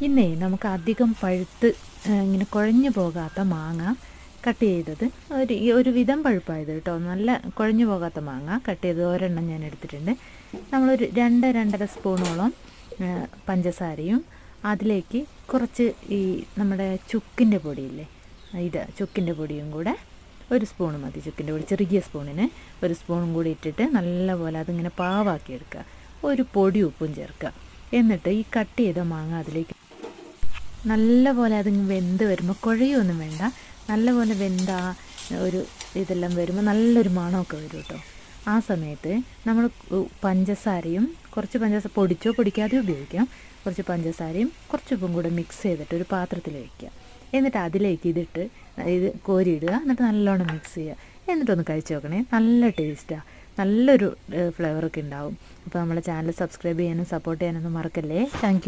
ഇന്നേ നമുക്ക് അധികം പഴുത്ത് ഇങ്ങനെ കുഴഞ്ഞു പോകാത്ത മാങ്ങ കട്ട് ചെയ്തത് ഒരു വിധം പഴുപ്പായത് കേട്ടോ, നല്ല കുഴഞ്ഞു പോകാത്ത മാങ്ങ കട്ട് ചെയ്തത് ഒരെണ്ണം ഞാൻ എടുത്തിട്ടുണ്ട്. നമ്മളൊരു 2-2.5 സ്പൂണോളം പഞ്ചസാരയും അതിലേക്ക് കുറച്ച് ഈ നമ്മുടെ ചുക്കിൻ്റെ പൊടിയില്ലേ, ചുക്കിൻ്റെ പൊടിയും കൂടെ 1 സ്പൂൺ മതി. ചുക്കിൻ്റെ പൊടി ചെറിയ സ്പൂണിന് 1 സ്പൂണും കൂടി ഇട്ടിട്ട് നല്ലപോലെ അതിങ്ങനെ പാവാക്കി എടുക്കുക. ഒരു പൊടി ഉപ്പും ചേർക്കുക. എന്നിട്ട് ഈ കട്ട് ചെയ്ത മാങ്ങ അതിലേക്ക് നല്ലപോലെ അതിങ്ങ് വെന്ത് വരുമ്പോൾ, കുഴയൊന്നും വേണ്ട, നല്ലപോലെ വെന്ത ഒരു ഇതെല്ലാം വരുമ്പോൾ നല്ലൊരു മണമൊക്കെ വരും കേട്ടോ. ആ സമയത്ത് നമ്മൾ പഞ്ചസാരയും കുറച്ച് പഞ്ചസാര പൊടിച്ചോ പൊടിക്കാതെയോ ഉപയോഗിക്കാം, കുറച്ച് പഞ്ചസാരയും കുറച്ച് ഉപ്പും കൂടെ മിക്സ് ചെയ്തിട്ട് ഒരു പാത്രത്തിൽ വയ്ക്കുക. എന്നിട്ട് അതിലേക്ക് ഇത് കോരിയിടുക. എന്നിട്ട് നല്ലോണം മിക്സ് ചെയ്യുക. എന്നിട്ടൊന്ന് കഴിച്ച് നോക്കണേ, നല്ല ടേസ്റ്റാണ്, നല്ലൊരു ഫ്ലേവറൊക്കെ ഉണ്ടാവും. അപ്പോൾ നമ്മളെ ചാനൽ സബ്സ്ക്രൈബ് ചെയ്യാനും സപ്പോർട്ട് ചെയ്യാനൊന്നും മറക്കല്ലേ. താങ്ക്